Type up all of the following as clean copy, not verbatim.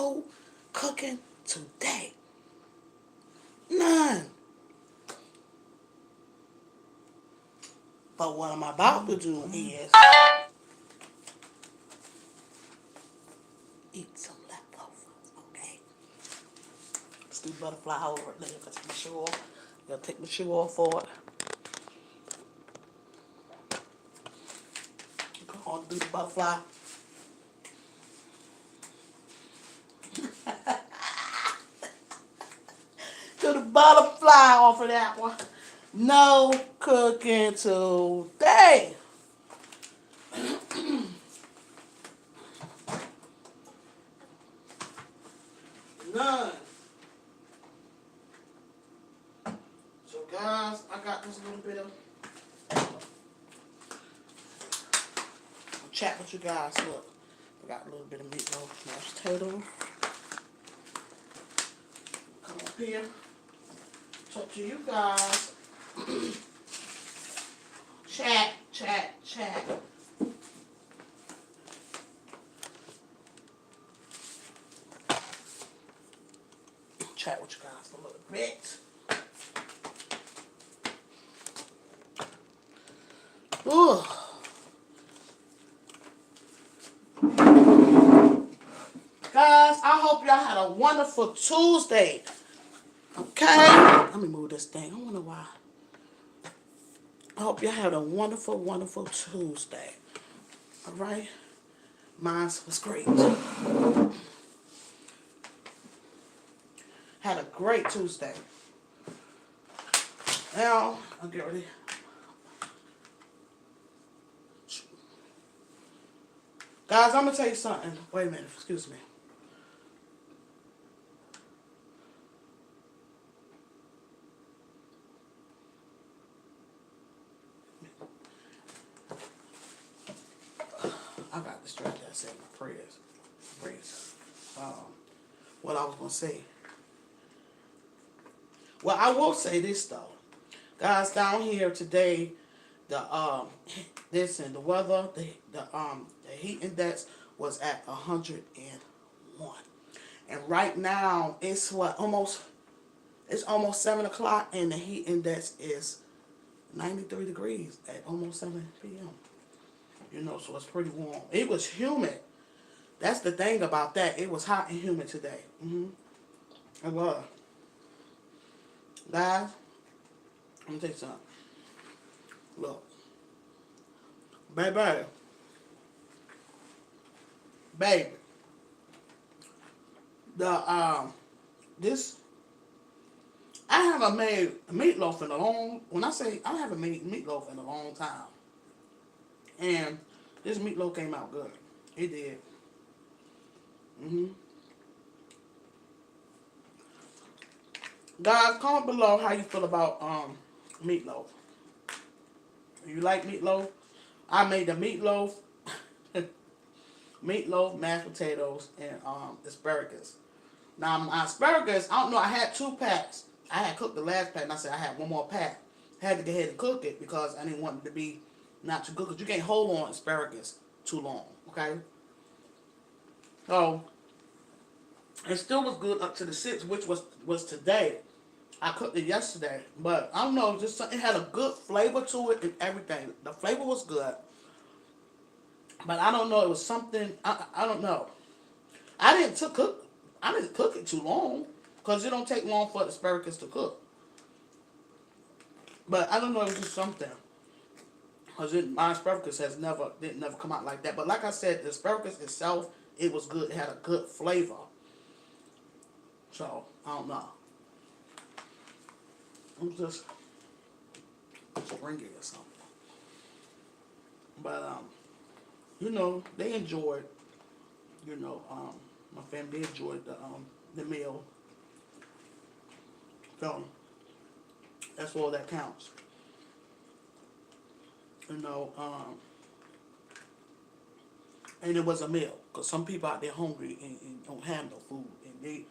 no cooking today. None. But what I'm about to do is eat some leftovers, okay? Let's do butterfly over it. Let me take my shoe off. Gotta take my shoe off for it. Go on, do the butterfly. Do the butterfly off of that one. No cooking today. None. So guys, I got this little bit of chat with you guys. Look, I got a little bit of meatloaf, mashed potato. Come up here, talk to you guys. Chat, chat, chat. Chat with you guys for a little bit. Ooh. Guys, I hope y'all had a wonderful Tuesday. Okay? Let me move this thing. I wonder why. I hope y'all had a wonderful, wonderful Tuesday. Alright? Mine was great. Had a great Tuesday. Now, I'll get ready. Guys, I'm going to tell you something. Wait a minute. Excuse me. I got distracted. I said my prayers. What I was going to say. Well, I will say this, though. Guys, down here today, the the weather, the heat index was at 101, and right now it's almost 7 o'clock, and the heat index is 93 degrees at almost 7 p.m. You know, so it's pretty warm. It was humid. That's the thing about that. It was hot and humid today. It was. Guys, let me tell you something. Look. Baby. Baby. This, I haven't made meatloaf in a long, when I say I haven't made meatloaf in a long time. And this meatloaf came out good. It did. Guys, comment below how you feel about meatloaf. You like meatloaf? I made the meatloaf, mashed potatoes, and asparagus. Now my asparagus, I don't know. I had 2 packs. I had cooked the last pack, and I said I had one more pack. I had to go ahead and cook it because I didn't want it to be not too good. Because you can't hold on asparagus too long. Okay. So it still was good up to the 6th, which was today. I cooked it yesterday, but I don't know, just it had a good flavor to it and everything. The flavor was good, but I don't know, it was something, I don't know. I didn't cook it too long because it don't take long for the asparagus to cook. But I don't know, it was just something. Because my asparagus didn't never come out like that. But like I said, the asparagus itself, it was good. It had a good flavor. So, I don't know. I'm just stringy or something. But, you know, they enjoyed, you know, my family enjoyed the meal. So, that's all that counts. You know, and it was a meal. Because some people out there hungry and don't have no food. And they,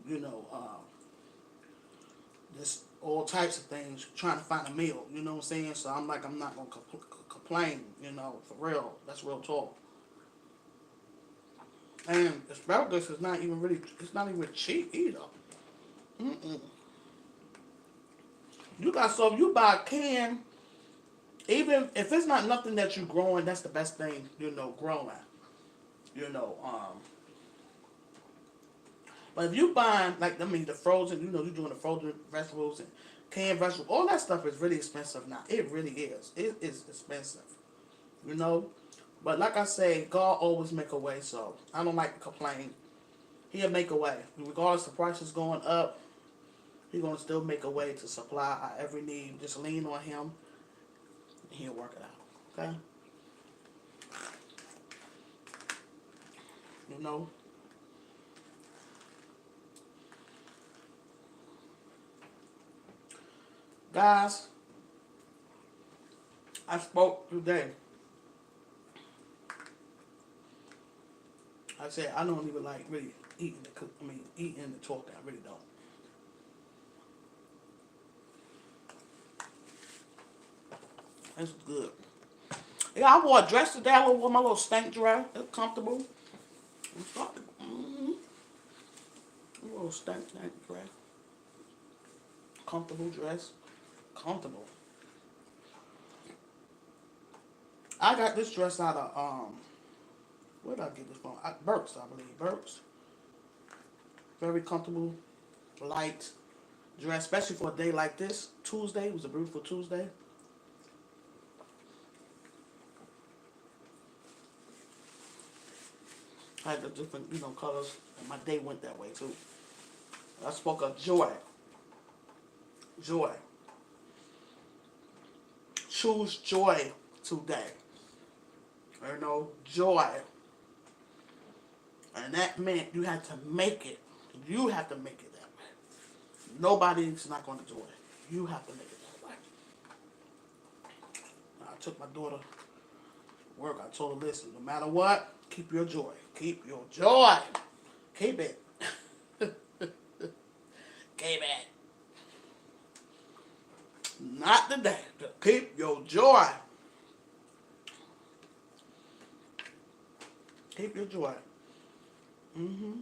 you know, just all types of things trying to find a meal. You know what I'm saying? So I'm not going to complain, you know, for real. That's real talk. And asparagus is not even really, it's not even cheap either. Mm-mm. You got, so if you buy a can, even if it's not nothing that you growing, that's the best thing, growing. You know, um, but if you buying, like, I mean, the frozen, you're doing the frozen vegetables and canned vegetables, all that stuff is really expensive now. It really is. It is expensive, you know. But like I say, God always make a way, so I don't like to complain. He'll make a way. Regardless of prices going up, He's going to still make a way to supply our every need. Just lean on Him, and He'll work it out. Okay? You know? Guys, I spoke today. I said I don't even like really eating the cook. I mean, eating and talking. I really don't. It's good. Yeah, I wore a dress today. I wore my little stank dress. It's comfortable. Mm-hmm. A little stank dress. Comfortable dress. Comfortable. I got this dress out of where did I get this from? Burks, I believe. Burks. Very comfortable, light dress, especially for a day like this. Tuesday, it was a beautiful Tuesday. I had the different, colors, and my day went that way too. I spoke of joy. Joy. Choose joy today. Joy. And that meant you had to make it. You have to make it that way. Nobody's not going to do it. You have to make it that way. I took my daughter to work. I told her, listen, no matter what, keep your joy. Keep your joy. Keep it. Keep it. Not today. Keep your joy. Keep your joy. Mm-hmm.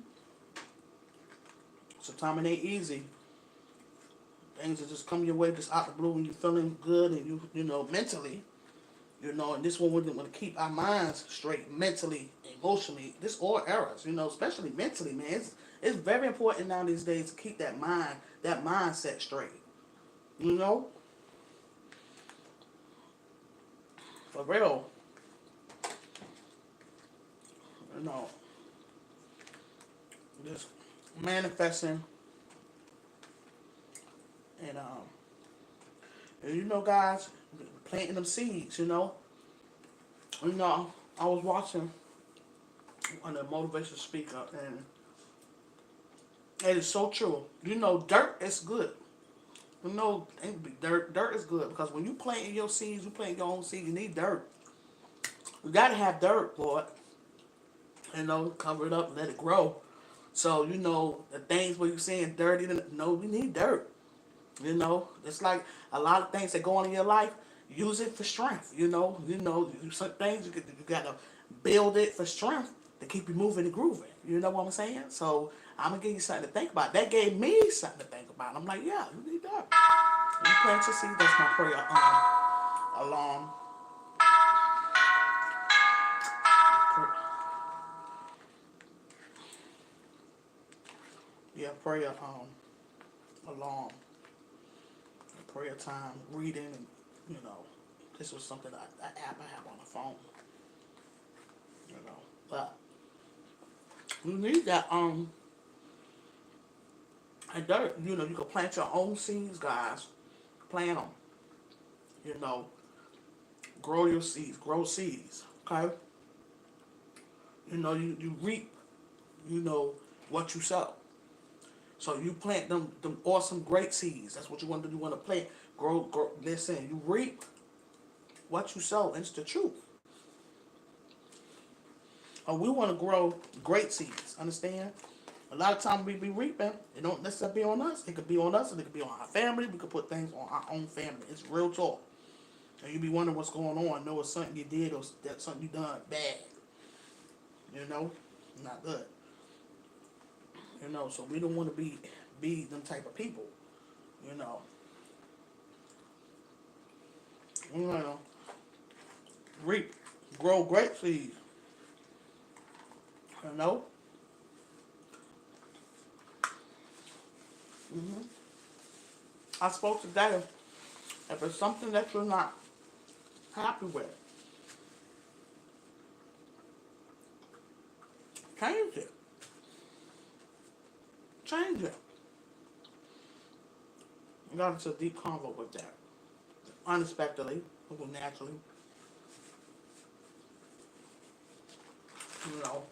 Sometimes it ain't easy. Things that just come your way just out the blue and you're feeling good and mentally, and this one wouldn't want to keep our minds straight mentally, emotionally. This all errors, especially mentally, man. It's very important now these days to keep that mindset straight. You know? For real. You know. Just manifesting and guys, planting them seeds, I was watching on a motivational speaker, and it is so true. Dirt is good. Dirt is good because when you planting your seeds, you planting your own seeds. You need dirt. You gotta have dirt, boy. Cover it up, let it grow. So the things where you saying dirty. No, we need dirt. It's like a lot of things that go on in your life. Use it for strength. Some things you gotta build it for strength to keep you moving and grooving. You know what I'm saying? So I'm gonna give you something to think about. That gave me something to think about. I'm like, yeah, you need that. You plant your seed. That's my prayer. Alarm. Yeah, prayer. Alarm. Prayer time. Reading. And, this was something that app I have on the phone. But you need that and dirt. You can plant your own seeds, guys. Plant them. You know, grow your seeds. Grow seeds. Okay. You reap. What you sow. So you plant them awesome great seeds. That's what you want to do. You want to plant. Grow. Listen, you reap what you sow. It's the truth. We want to grow great seeds. Understand? A lot of times we be reaping. It don't necessarily be on us. It could be on us, and it could be on our family. We could put things on our own family. It's real talk. And you be wondering what's going on. Know it's something you did or that something you done bad. You know. Not good. So we don't want to be them type of people. You know, you know, reap, grow great seeds. You know, hmm I spoke today. If it's something that you're not happy with, change it. Change it. I got into a deep convo with that. Unexpectedly, naturally, you know.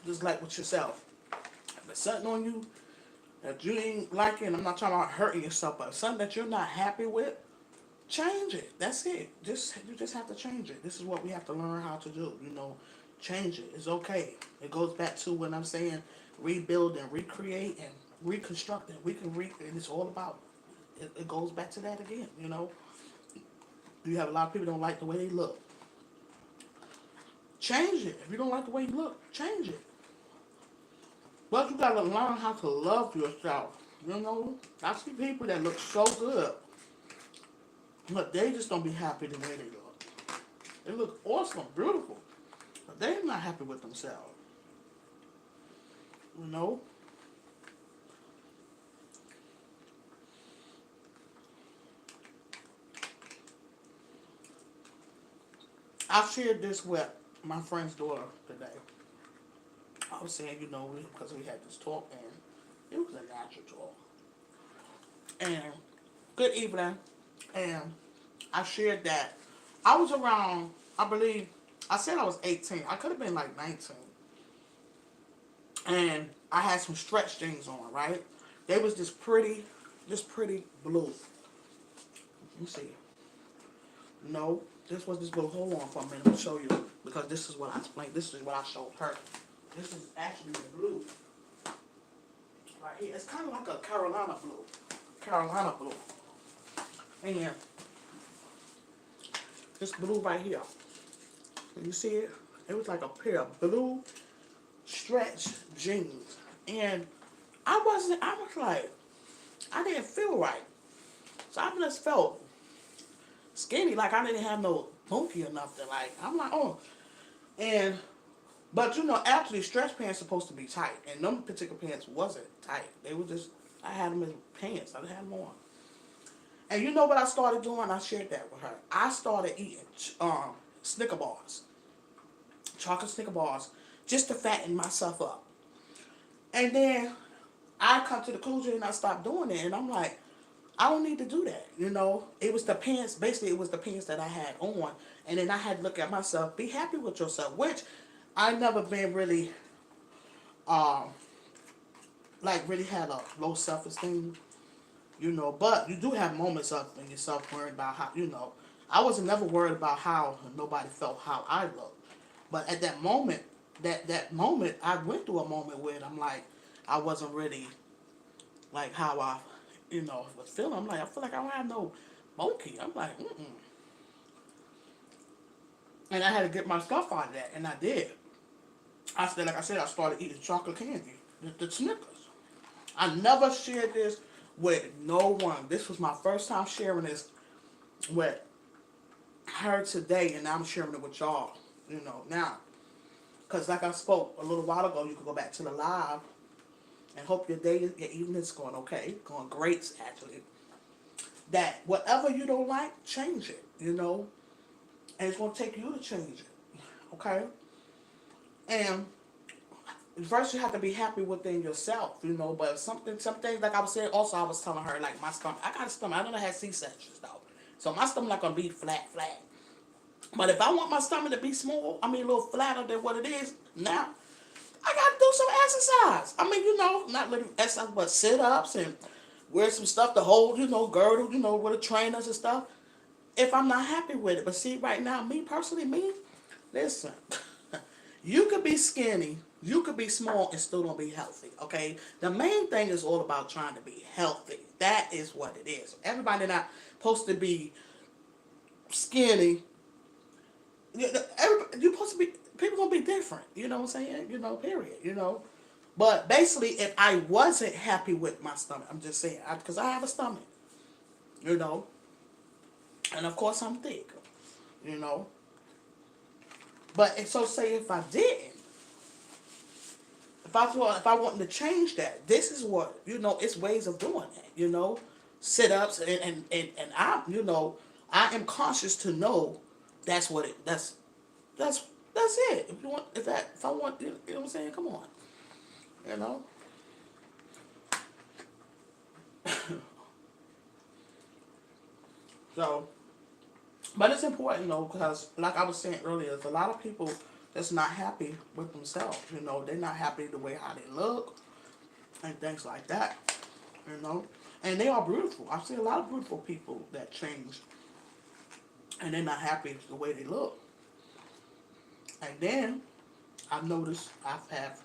Just like with yourself. If it's something on you that you ain't liking, I'm not talking about hurting yourself, but something that you're not happy with, change it. That's it. You just have to change it. This is what we have to learn how to do. Change it. It's okay. It goes back to when I'm saying rebuild and recreate and reconstruct it. And it's all about. It goes back to that again. You have a lot of people don't like the way they look. Change it. If you don't like the way you look, change it. But you gotta learn how to love yourself. I see people that look so good, but they just don't be happy the way they look. They look awesome, beautiful, but they're not happy with themselves. You know? I shared this with my friend's daughter today. I was saying, because we had this talk, and it was a natural talk. And good evening. And I shared that I was around, I believe, I said I was 18. I could have been like 19. And I had some stretch jeans on, right? They was this pretty blue. Let me see. No, this was this blue. Hold on for a minute. I'll show you. Because this is what I explained. This is what I showed her. This is actually the blue. Right here. It's kind of like a Carolina blue. Carolina blue. And this blue right here. Can you see it? It was like a pair of blue stretch jeans. And I was like, I didn't feel right. So I just felt skinny, like I didn't have no monkey or nothing. Like, I'm like, oh. And, but actually stretch pants supposed to be tight. And them particular pants wasn't tight. They were just, I had them as pants. I didn't have them on. And you know what I started doing? I shared that with her. I started eating Snicker bars. Chocolate Snicker bars. Just to fatten myself up. And then I come to the conclusion and I stopped doing it. And I'm like, I don't need to do that. It was the pants. Basically, it was the pants that I had on. And then I had to look at myself. Be happy with yourself. Which I never been really, really had a low self-esteem. But you do have moments of yourself worried about how, I wasn't never worried about how nobody felt how I looked. But at that moment, that moment, I went through a moment where I'm like, I wasn't really like how I, was feeling. I'm like, I feel like I don't have no monkey. I'm like, mm-mm. And I had to get my stuff out of that, and I did. Like I said, I started eating chocolate candy, the Snickers. I never shared this with no one. This was my first time sharing this with her today, and I'm sharing it with y'all, now. Because like I spoke a little while ago, you can go back to the live and hope your day, your evening is going okay, going great, actually. That whatever you don't like, change it, and it's going to take you to change it, okay? And first you have to be happy within yourself, but some things, like I was saying, also I was telling her, like my stomach, I got a stomach, I don't have C-sections though, so my stomach not going to be flat. But if I want my stomach to be small, a little flatter than what it is now, I got to do some exercise. Not really exercise, but sit-ups and wear some stuff to hold, girdle, with the trainers and stuff. If I'm not happy with it. But see, right now, me personally, listen, you could be skinny, You could be small and still don't be healthy, okay? The main thing is all about trying to be healthy. That is what it is. Everybody not supposed to be skinny. You're supposed to be, people gonna be different. You know what I'm saying? Period. But basically, if I wasn't happy with my stomach, I'm just saying, because I have a stomach, you know, and of course I'm thick, you know. But so say if I didn't, if I wanted to change that, this is what, it's ways of doing that, sit ups and I am conscious to know that's what it that's it. If I want, you know what I'm saying, come on, you know. So, but it's important though, because like I was saying earlier, there's a lot of people that's not happy with themselves. They're not happy the way how they look and things like that. And they are beautiful. I've seen a lot of beautiful people that change, and they're not happy with the way they look. And then I've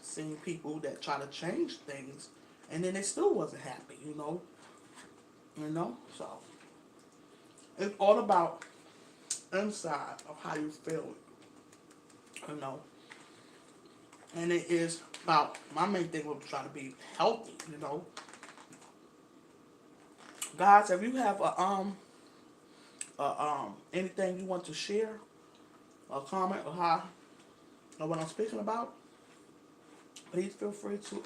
seen people that try to change things, and then they still wasn't happy. So it's all about inside of how you feel, you know. And it is about, my main thing was trying to be healthy. Guys, if you have anything you want to share, or comment, or how, or what I'm speaking about, please feel free to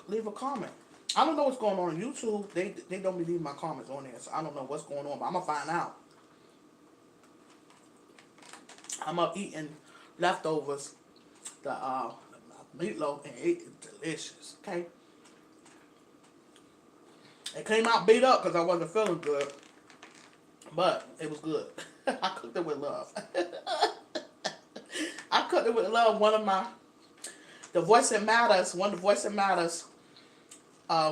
leave a comment. I don't know what's going on YouTube. They don't be leaving my comments on there, so I don't know what's going on, but I'm gonna find out. I'm up eating leftovers, the meatloaf, and it's delicious. Okay, it came out beat up because I wasn't feeling good, but it was good. I cooked it with love. I cooked it with love. One of the Voice That Matters,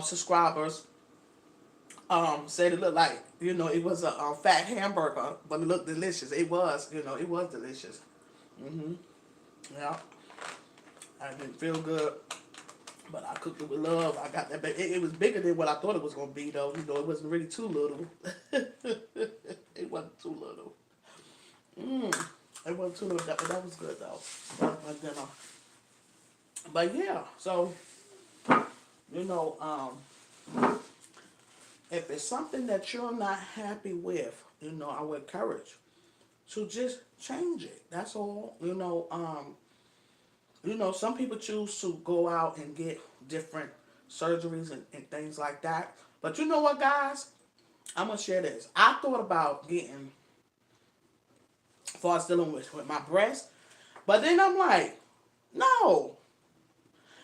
subscribers, said it looked like, it was a fat hamburger, but it looked delicious. It was, it was delicious. Yeah. I didn't feel good, but I cooked it with love. I got that. It was bigger than what I thought it was gonna be, though. It wasn't really too little. It wasn't too little. It wasn't too little, but that was good though. But yeah, so you know, if it's something that you're not happy with, I would encourage to just change it. That's all. Some people choose to go out and get different surgeries and things like that. But you know what, guys? I'm gonna share this. I thought about getting, as far as dealing with my breast, but then I'm like, no,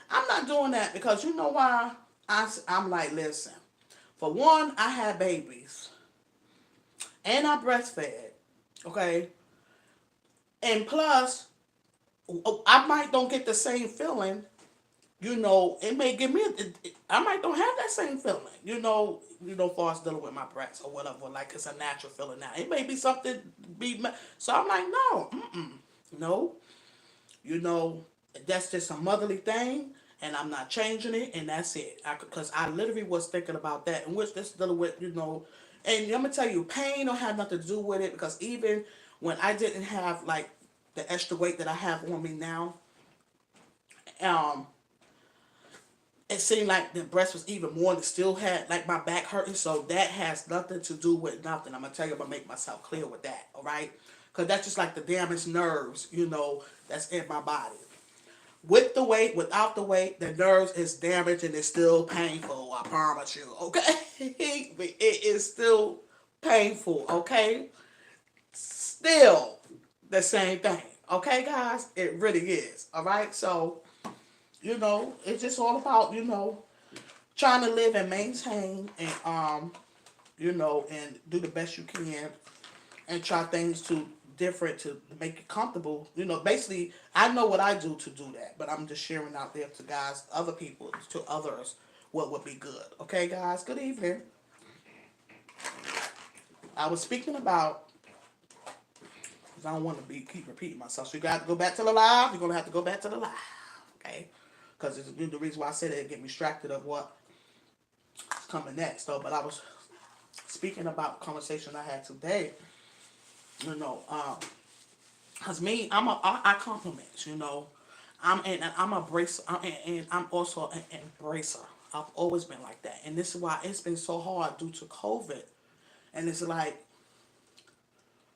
I'm not doing that, because you know why? I'm like, listen. For one, I had babies, and I breastfed. Okay, and plus, I might don't get the same feeling. It may give me. I might don't have that same feeling. Far as dealing with my breast or whatever. Like it's a natural feeling now. It may be something So I'm like, no, no. You know, that's just a motherly thing, and I'm not changing it, and that's it. Because I literally was thinking about that, and which this dealing with, and I'm gonna tell you, pain don't have nothing to do with it, because even when I didn't have like the extra weight that I have on me now, um, it seemed like the breast was even more, and it still had like my back hurting. So that has nothing to do with nothing. I'm gonna tell you, I'm gonna make myself clear with that, all right? Because that's just like the damaged nerves, that's in my body. With the weight, without the weight, the nerves is damaged and it's still painful. I promise you, okay? It is still painful, okay? Still the same thing, okay, guys? It really is, all right? So, it's just all about, trying to live and maintain and, and do the best you can and try things to different to make it comfortable. Basically, I know what I do to do that, but I'm just sharing out there to guys, other people, to others, what would be good. Okay, guys, good evening. I was speaking about I don't want to keep repeating myself. So you got to go back to the live. You're gonna have to go back to the live, okay? Because it's the reason why I said it, get me distracted of what's coming next. Though, but I was speaking about conversation I had today. You know, cause me, I compliment. You know, I'm a bracer, and I'm also an embracer. I've always been like that, and this is why it's been so hard due to COVID. And it's like,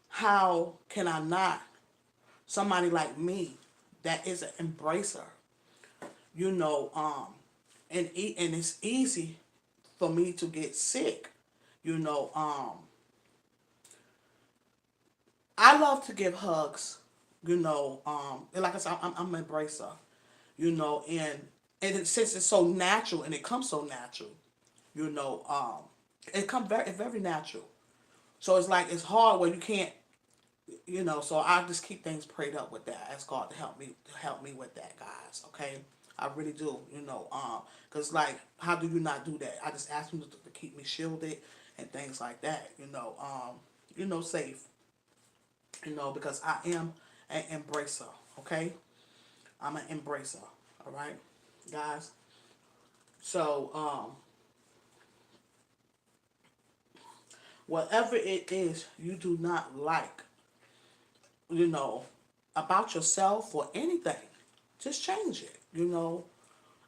how can I not? Somebody like me that is an embracer, you know, and it's easy for me to get sick, you know. I love to give hugs, you know. And like I said, I'm an embracer, you know, since it's so natural and it comes so natural, you know, it comes very natural. So it's like it's hard when you can't, you know. So I just keep things prayed up with that. Ask God to help me with that, guys. Okay, I really do, you know. Cause like, how do you not do that? I just ask him to keep me shielded and things like that, you know, safe, you know, because I am an embracer. Okay, I'm an embracer. All right, guys. So whatever it is you do not like, you know, about yourself or anything, just change it, you know.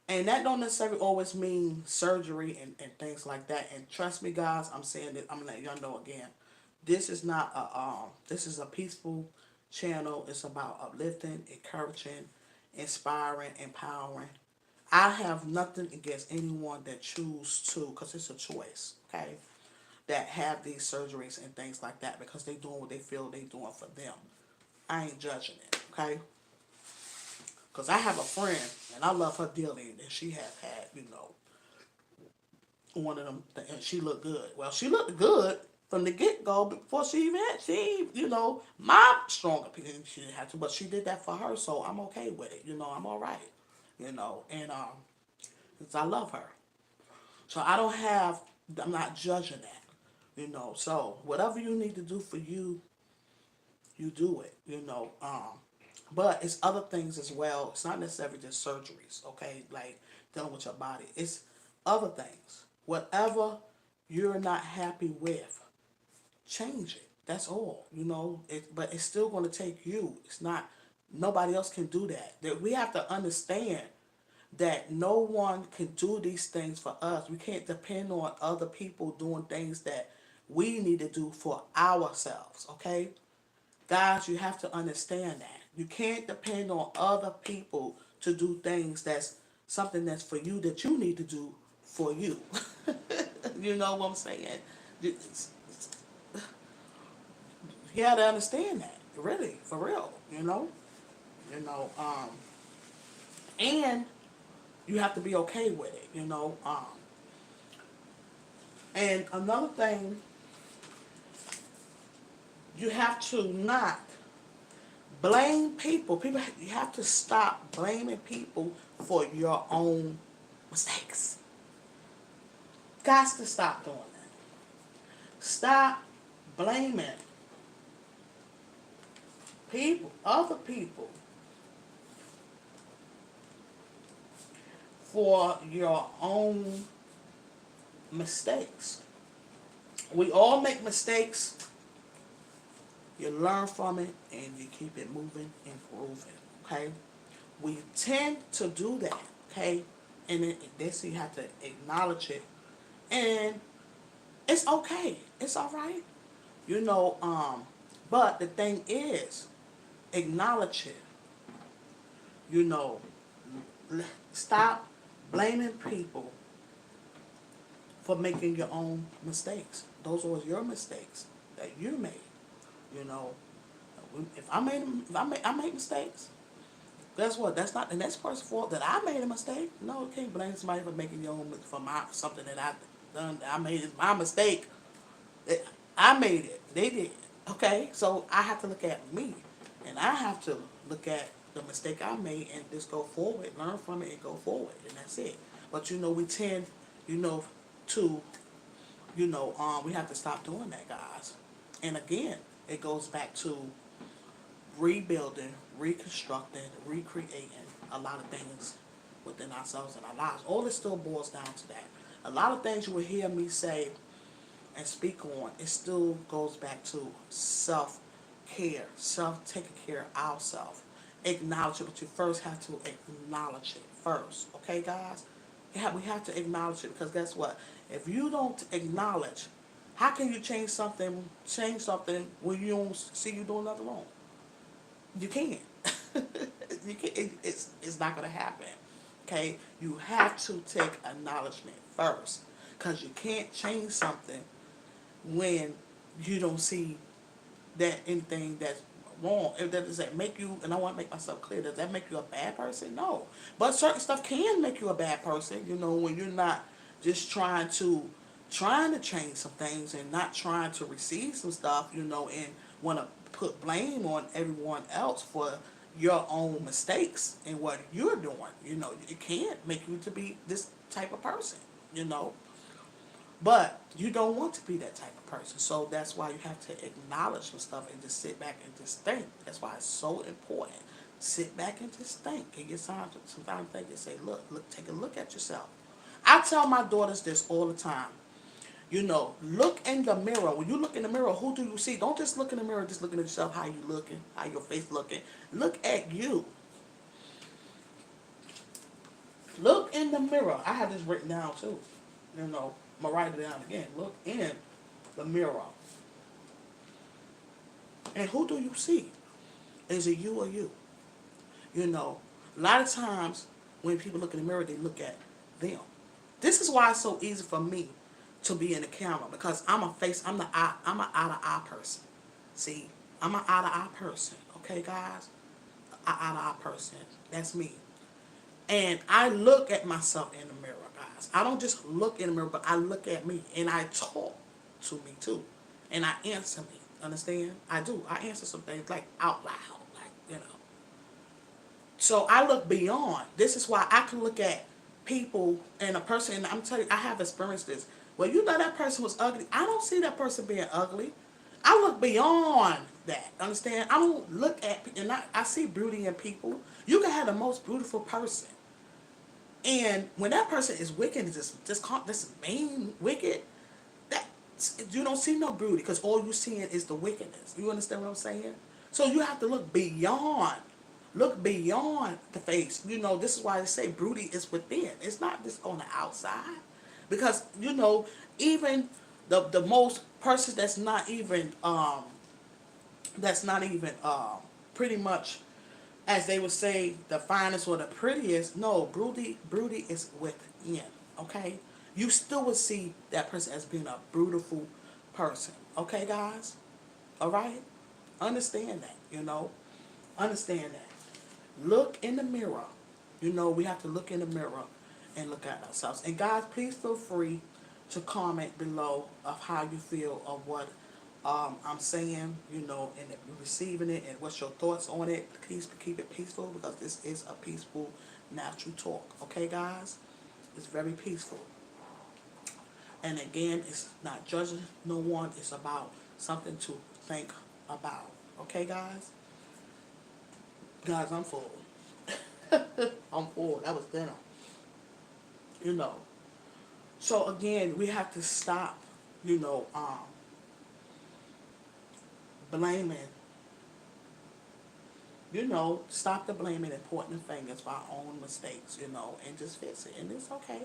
And that don't necessarily always mean surgery and things like that. And trust me, guys, I'm saying that, I'm gonna let y'all know again. This is not a this is a peaceful channel. It's about uplifting, encouraging, inspiring, empowering. I have nothing against anyone that choose to, because it's a choice, okay? That have these surgeries and things like that because they doing what they feel they doing for them. I ain't judging it, okay? Because I have a friend, and I love her dearly, and she have had, you know, one of them, and she looked good. Well, she looked good from the get-go before she even had, you know, my strong opinion, she didn't have to, but she did that for her, so I'm okay with it. You know, I'm all right, you know, and 'cause I love her. So I'm not judging that, you know. So whatever you need to do for you, you do it, you know. But it's other things as well. It's not necessarily just surgeries, okay? Like dealing with your body. It's other things. Whatever you're not happy with, change it. That's all, you know. But it's still going to take you. It's not, nobody else can do that. That we have to understand that no one can do these things for us. We can't depend on other people doing things that we need to do for ourselves, okay? Guys, you have to understand that. You can't depend on other people to do things that's something that's for you that you need to do for you. You know what I'm saying? You you got to understand that, really, for real, you know? You know, and you have to be okay with it, you know? And another thing, you have to not blame people. You have to stop blaming people for your own mistakes. Got to stop doing that. Stop blaming other people, for your own mistakes. We all make mistakes. You learn from it and you keep it moving and grooving. Okay? We tend to do that. Okay? And this you have to acknowledge it. And it's okay. It's all right. You know, but the thing is, acknowledge it. You know, stop blaming people for making your own mistakes. Those were your mistakes that you made. You know, if I made, I make mistakes. Guess what? That's not the next person's fault that I made a mistake. No, you can't blame somebody for making your own for something that I done. I made it my mistake. I made it. They did. Okay, so I have to look at me, and I have to look at the mistake I made and just go forward, learn from it, and go forward, and that's it. But you know, we tend, you know, to, we have to stop doing that, guys. And again, it goes back to rebuilding, reconstructing, recreating a lot of things within ourselves and our lives. All this still boils down to that. A lot of things you will hear me say and speak on, it still goes back to self-care, taking care of ourselves. Acknowledge it, but you first have to acknowledge it first. Okay, guys? Yeah, we have to acknowledge it because guess what? If you don't acknowledge, how can you change something when you don't see you doing nothing wrong? You can't. You can't. It's not going to happen. Okay? You have to take acknowledgement first because you can't change something when you don't see that anything that's wrong. If that does that make you, and I want to make myself clear, does that make you a bad person? No. But certain stuff can make you a bad person, when you're not just trying to change some things and not trying to receive some stuff, and want to put blame on everyone else for your own mistakes and what you're doing. It can't make you to be this type of person, you know. But you don't want to be that type of person. So that's why you have to acknowledge some stuff and just sit back and just think. That's why it's so important. Sit back and just think. And get time to sometimes think and say, look, take a look at yourself. I tell my daughters this all the time. Look in the mirror. When you look in the mirror, who do you see? Don't just look in the mirror, just looking at yourself, how you looking, how your face looking. Look at you. Look in the mirror. I have this written down too. I'm going to write it down again. Look in the mirror. And who do you see? Is it you or you? A lot of times when people look in the mirror, they look at them. This is why it's so easy for me to be in the camera because I'm an eye to eye person. See, I'm an eye to eye person. Okay, guys? An eye to eye person. That's me. And I look at myself in the mirror, guys. I don't just look in the mirror, but I look at me and I talk to me too. And I answer me. Understand? I do. I answer some things like out loud. So I look beyond. This is why I can look at people and a person, and I'm telling you, I have experienced this. Well, that person was ugly. I don't see that person being ugly. I look beyond that. Understand? I don't look at, and I see beauty in people. You can have the most beautiful person. And when that person is wicked, this mean wicked, that you don't see no beauty because all you're seeing is the wickedness. You understand what I'm saying? So you have to look beyond. Look beyond the face. This is why they say beauty is within. It's not just on the outside. Because, even the most persons that's not even pretty much, as they would say, the finest or the prettiest. No, beauty is within. Okay? You still would see that person as being a beautiful person. Okay, guys? Alright? Understand that, Understand that. Look in the mirror. We have to look in the mirror and look at ourselves. And guys, please feel free to comment below of how you feel of what I'm saying, and if you're receiving it and what's your thoughts on it. Please keep it peaceful because this is a peaceful, natural talk. Okay, guys? It's very peaceful. And again, it's not judging no one. It's about something to think about. Okay, guys? Guys, I'm full. I'm full. That was dinner. So again, we have to stop, blaming. Stop the blaming and pointing the fingers for our own mistakes, and just fix it. And it's okay.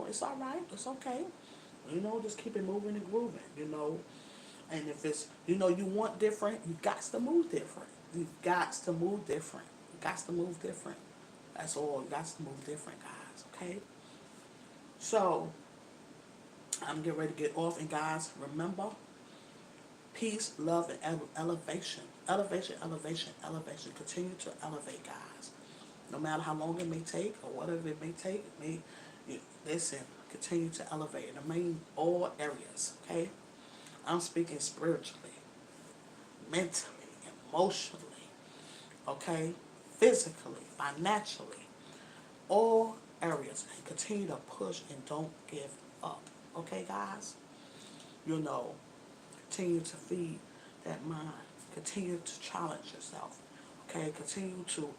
It's all right. It's okay. Just keep it moving and grooving, And if it's, you want different, you got to move different. You got to move different. You got to move different. That's all. You got to move different, guys. Okay? So, I'm getting ready to get off. And guys, remember, peace, love, and elevation. Elevation, elevation, elevation. Continue to elevate, guys. No matter how long it may take or whatever it may take, listen, continue to elevate in the main all areas. Okay? I'm speaking spiritually, mentally, emotionally, okay, physically, financially, all areas, and continue to push and don't give up. Okay, guys? Continue to feed that mind. Continue to challenge yourself. Okay, continue to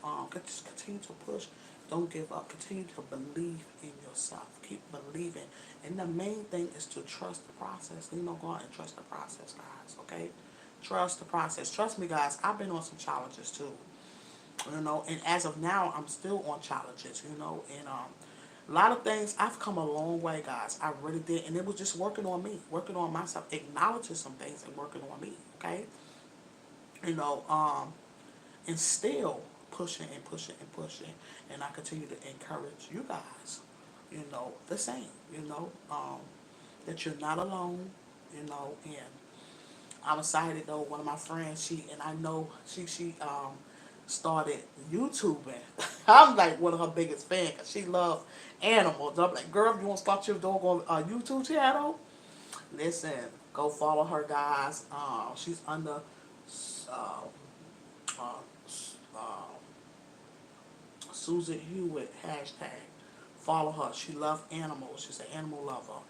continue to push. Don't give up. Continue to believe in yourself. Keep believing. And the main thing is to trust the process. Go out and trust the process, guys. Okay, trust the process. Trust me, guys. I've been on some challenges too. And as of now, I'm still on challenges. And a lot of things, I've come a long way, guys. I really did, and it was just working on me, working on myself, acknowledging some things and working on me. Okay, you know, um, and still pushing and pushing and pushing. And I continue to encourage you guys, the same, that you're not alone, and I'm excited though. One of my friends, I know she started YouTubing. I'm like one of her biggest fans because she loves animals. I'm like, girl, if you want to start your doggone YouTube channel, listen, go follow her, guys. She's under uh, uh, uh, Susan Hewitt hashtag. Follow her. She loves animals. She's an animal lover.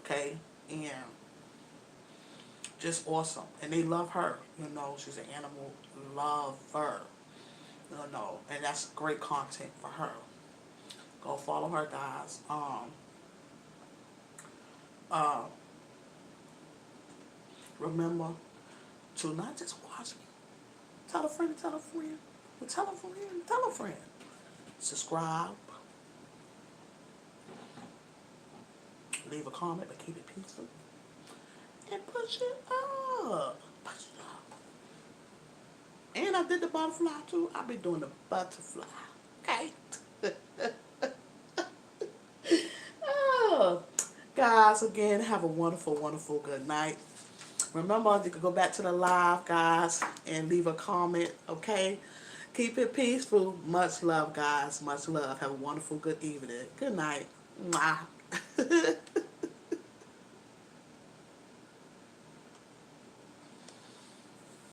Okay, and just awesome. And they love her. She's an animal lover. And that's great content for her. Go follow her, guys. Uh, Remember to not just watch me. Tell a friend, tell a friend. Tell a friend, tell a friend. Subscribe. Leave a comment, but keep it peaceful. And push it up. Push it up. And I did the butterfly too. I've been doing the butterfly. Okay. Oh, guys, again, have a wonderful, wonderful good night. Remember, you can go back to the live, guys, and leave a comment, okay? Keep it peaceful. Much love, guys. Much love. Have a wonderful good evening. Good night. Mwah.